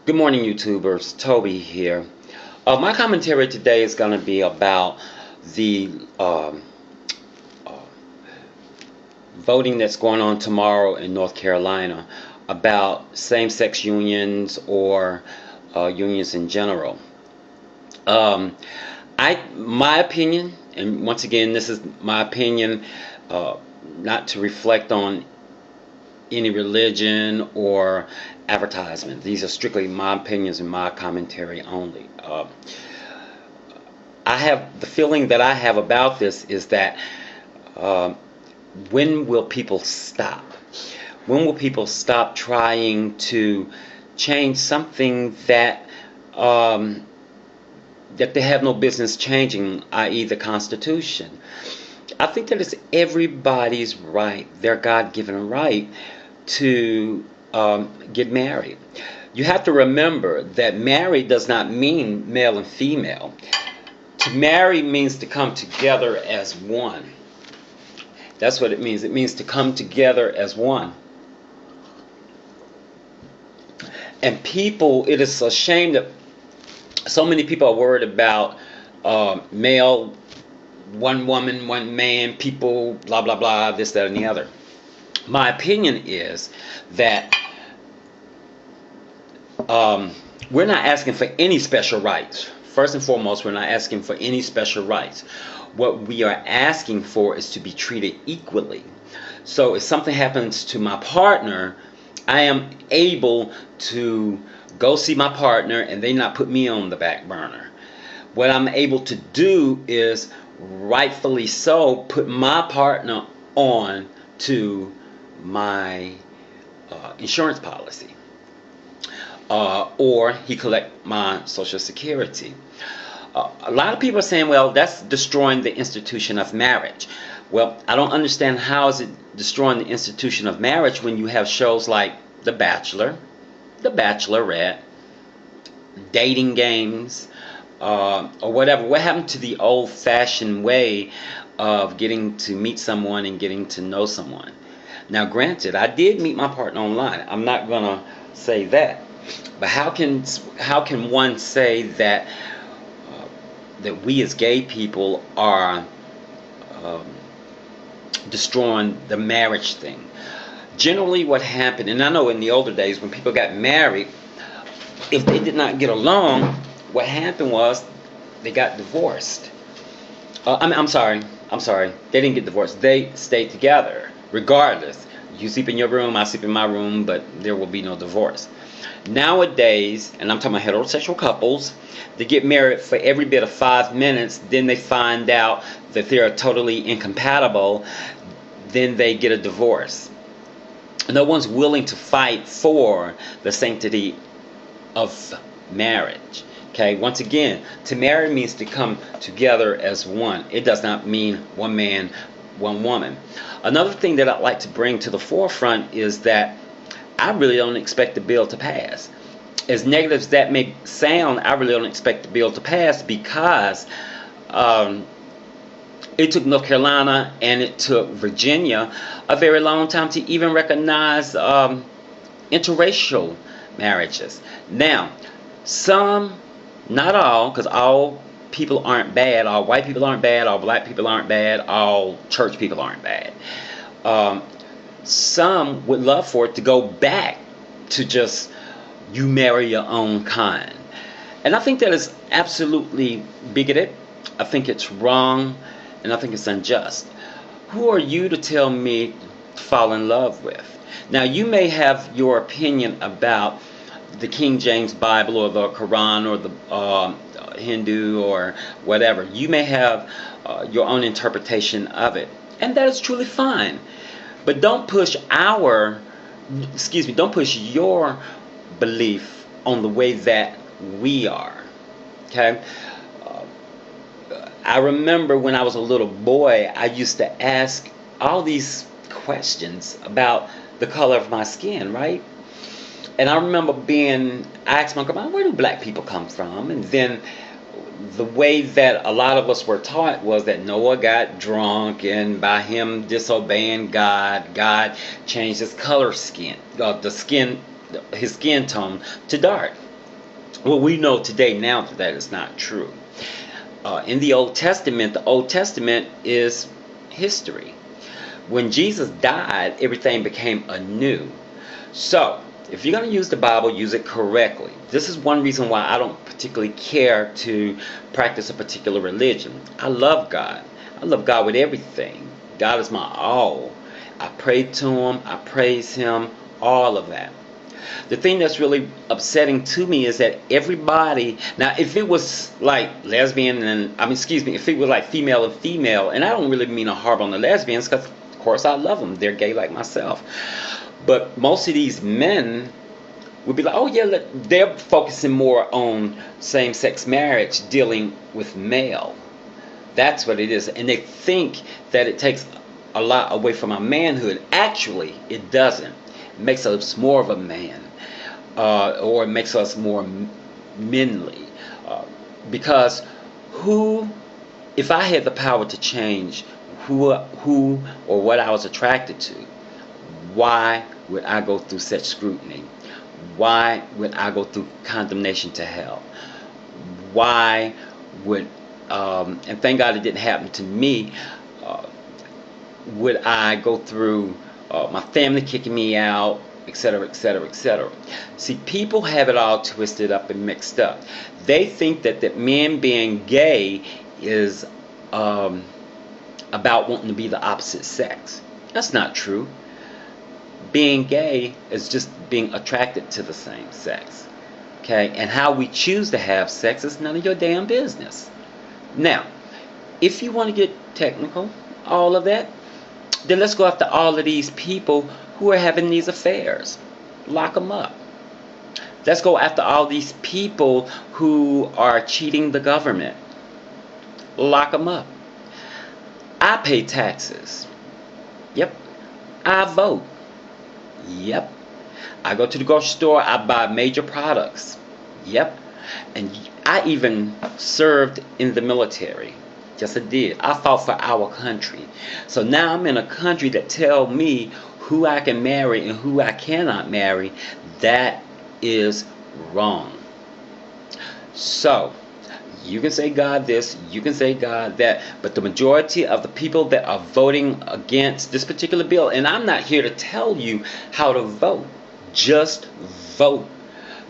Good morning, YouTubers. Toby here. My commentary today is going to be about the uh, voting that's going on tomorrow in North Carolina about same-sex unions or unions in general. Um, my opinion, and once again, this is my opinion, uh, not to reflect on any religion or advertisement. These are strictly my opinions and my commentary only. I have the feeling that I have about this is that uh, when will people stop? When will people stop trying to change something um, that they have no business changing, i.e., the Constitution? I think that it's everybody's right, their God-given right, to get married. You have to remember that married does not mean male and female. To marry means to come together as one. That's what it means. It means to come together as one. And people, it is a shame that so many people are worried about male, one woman, one man, people, blah, blah, blah, this, that, and the other. My opinion is that we're not asking for any special rights. First and foremost, we're not asking for any special rights. What we are asking for is to be treated equally. So if something happens to my partner, I am able to go see my partner and they not put me on the back burner. What I'm able to do is, rightfully so, put my partner on to my insurance policy. Or he collect my Social Security. A lot of people are saying, well, that's destroying the institution of marriage. Well, I don't understand how is it destroying the institution of marriage when you have shows like The Bachelor, The Bachelorette, dating games, or whatever. What happened to the old-fashioned way of getting to meet someone and getting to know someone? Now, granted, I did meet my partner online. I'm not gonna say that. But how can one say that that we as gay people are um, destroying the marriage thing? Generally, what happened, and I know in the older days when people got married, if they did not get along, what happened was they got divorced. I'm sorry. They didn't get divorced. They stayed together regardless. You sleep in your room, I sleep in my room, but there will be no divorce. Nowadays, and I'm talking about heterosexual couples, they get married for every bit of 5 minutes, then they find out that they are totally incompatible, then they get a divorce. No one's willing to fight for the sanctity of marriage. Okay, once again, to marry means to come together as one. It does not mean one man, one woman. Another thing that I'd like to bring to the forefront is that I really don't expect the bill to pass. As negative as that may sound, I really don't expect the bill to pass because it took North Carolina and it took Virginia a very long time to even recognize interracial marriages. Now, some, not all, because all people aren't bad, all white people aren't bad, all black people aren't bad, all church people aren't bad. Some would love for it to go back to just you marry your own kind. And I think that is absolutely bigoted. I think it's wrong, and I think it's unjust. Who are you to tell me to fall in love with? Now, you may have your opinion about the King James Bible or the Quran or the Hindu or whatever. You may have your own interpretation of it, and that is truly fine. But don't push don't push your belief on the way that we are. Okay? I remember when I was a little boy, I used to ask all these questions about the color of my skin, right? And I remember I asked my grandma, where do black people come from? And then the way that a lot of us were taught was that Noah got drunk, and by him disobeying God, God changed his color his skin tone to dark. Well, we know today now that that is not true. In the Old Testament is history. When Jesus died, everything became anew. So, if you're going to use the Bible, use it correctly. This is one reason why I don't particularly care to practice a particular religion. I love God. I love God with everything. God is my all. I pray to Him, I praise Him, all of that. The thing that's really upsetting to me is that everybody, now if it was like lesbian and, excuse me, if it was like female and female, and I don't really mean to harp on the lesbians because of course I love them, they're gay like myself. But most of these men would be like, oh yeah, they're focusing more on same-sex marriage, dealing with male. That's what it is. And they think that it takes a lot away from our manhood. Actually, it doesn't. It makes us more of a man. Or it makes us more manly. Because if I had the power to change who or what I was attracted to, why would I go through such scrutiny? Why would I go through condemnation to hell? Why would, and thank God it didn't happen to me, would I go through my family kicking me out, etc., etc., etc. See, people have it all twisted up and mixed up. They think that men being gay is about wanting to be the opposite sex. That's not true. Being gay is just being attracted to the same sex. Okay? And how we choose to have sex is none of your damn business. Now, if you want to get technical, all of that, then let's go after all of these people who are having these affairs. Lock them up. Let's go after all these people who are cheating the government. Lock them up. I pay taxes. Yep. I vote. Yep. I go to the grocery store, I buy major products. Yep. And I even served in the military. Yes, I did. I fought for our country. So now I'm in a country that tell me who I can marry and who I cannot marry. That is wrong. So, you can say God this, you can say God that, but the majority of the people that are voting against this particular bill, and I'm not here to tell you how to vote, just vote.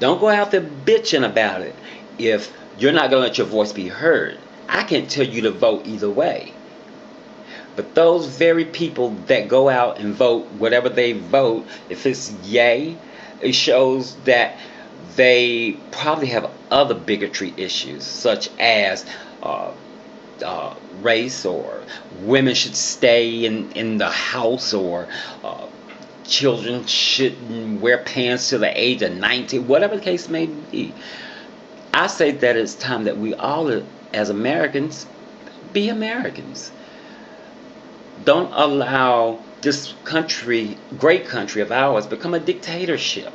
Don't go out there bitching about it if you're not going to let your voice be heard. I can't tell you to vote either way. But those very people that go out and vote, whatever they vote, if it's yay, it shows that they probably have other bigotry issues, such as race, or women should stay in the house, or children shouldn't wear pants till the age of 19, whatever the case may be. I say that it's time that we all, as Americans, be Americans. Don't allow this country, great country of ours, become a dictatorship.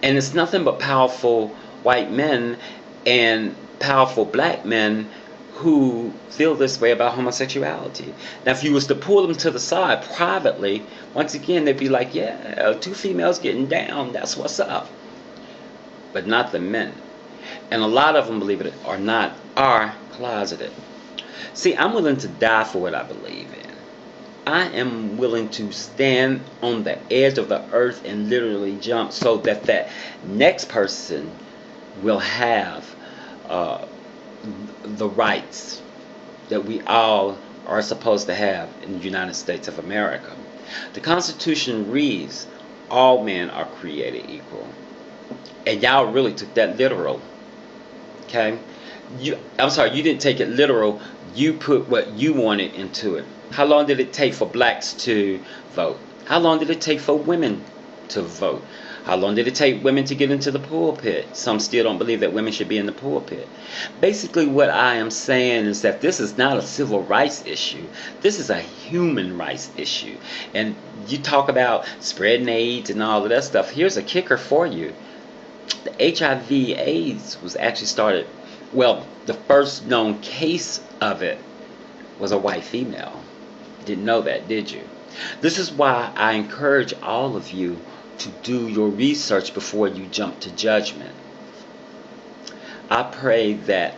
And it's nothing but powerful white men and powerful black men who feel this way about homosexuality. Now, if you was to pull them to the side privately, once again, they'd be like, yeah, two females getting down, that's what's up. But not the men. And a lot of them, believe it or not, are closeted. See, I'm willing to die for what I believe in. I am willing to stand on the edge of the earth and literally jump so that that next person will have the rights that we all are supposed to have in the United States of America. The Constitution reads, all men are created equal. And y'all really took that literal. Okay? I'm sorry, you didn't take it literal. You put what you wanted into it. How long did it take for blacks to vote? How long did it take for women to vote? How long did it take women to get into the pulpit? Some still don't believe that women should be in the pulpit. Basically, what I am saying is that this is not a civil rights issue. This is a human rights issue. And you talk about spreading AIDS and all of that stuff. Here's a kicker for you. The HIV/AIDS was actually started, well, the first known case of it was a white female. Didn't know that, did you? This is why I encourage all of you to do your research before you jump to judgment. I pray that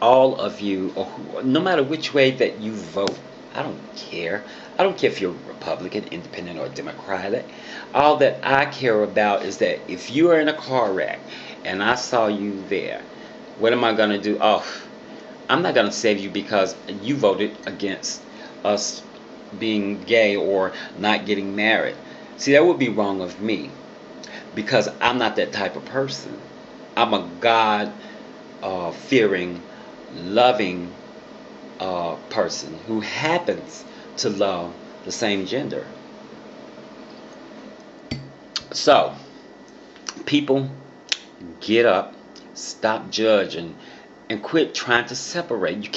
all of you, or no matter which way that you vote, I don't care. I don't care if you're Republican, Independent, or Democratic. All that I care about is that if you are in a car wreck and I saw you there, what am I going to do? Oh, I'm not going to save you because you voted against us being gay or not getting married. See, that would be wrong of me because I'm not that type of person. I'm a God fearing, loving person who happens to love the same gender. So, people, get up, stop judging, and quit trying to separate. You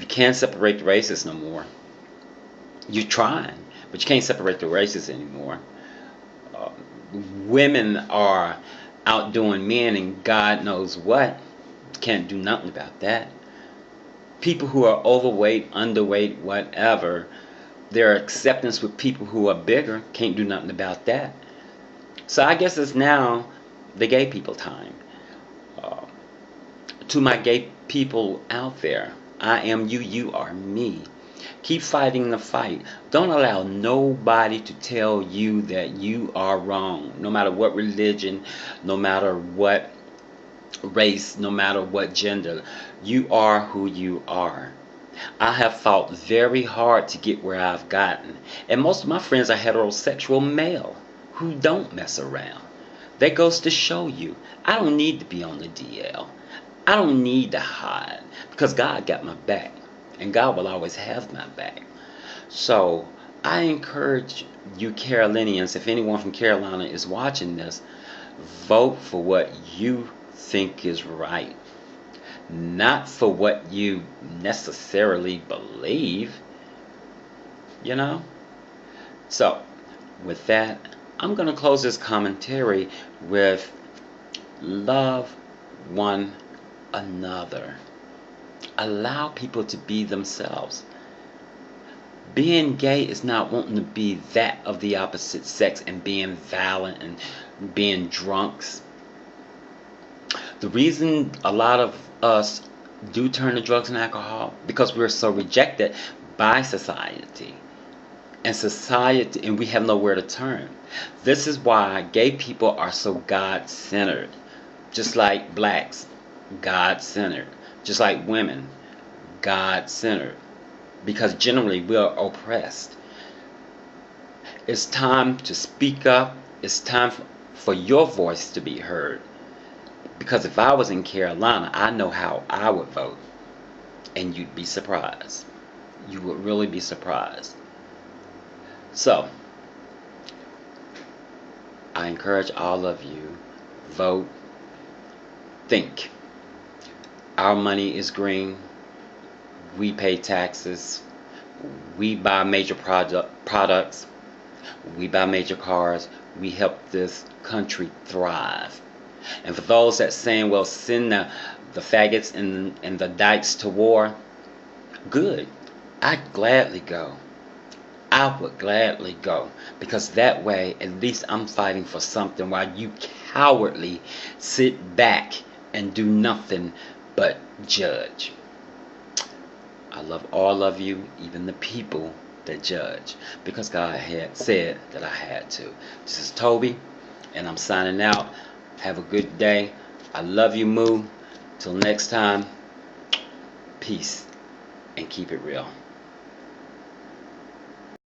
can't separate the races no more. You're trying, but you can't separate the races anymore. Uh, Women are outdoing men, and God knows what. Can't do nothing about that. People who are overweight, underweight, whatever, their acceptance with people who are bigger, can't do nothing about that. So I guess it's now the gay people time. Uh, to my gay people out there, I am you, you are me. Keep fighting the fight. Don't allow nobody to tell you that you are wrong, no matter what religion, no matter what race, no matter what gender. You are who you are. I have fought very hard to get where I've gotten. And most of my friends are heterosexual male who don't mess around. That goes to show you, I don't need to be on the DL. I don't need to hide because God got my back. And God will always have my back. So I encourage you Carolinians, if anyone from Carolina is watching this, vote for what you think is right, not for what you necessarily believe, you know? So, with that, I'm going to close this commentary with love one another. Allow people to be themselves. Being gay is not wanting to be that of the opposite sex and being violent and being drunks. The reason a lot of us do turn to drugs and alcohol because we're so rejected by society. And we have nowhere to turn. This is why gay people are so God-centered. Just like blacks, God-centered. Just like women, God-centered. Because generally we are oppressed. It's time to speak up. It's time for your voice to be heard. Because if I was in Carolina, I know how I would vote. And you'd be surprised. You would really be surprised. So, I encourage all of you, vote, think. Our money is green. We pay taxes. We buy major products. We buy major cars. We help this country thrive. And for those that saying, well, send the faggots and the dykes to war, good. I'd gladly go. I would gladly go. Because that way, at least I'm fighting for something while you cowardly sit back and do nothing but judge. I love all of you, even the people that judge, because God had said that I had to. This is Toby, and I'm signing out. Have a good day. I love you, Moo. Till next time, peace, and keep it real.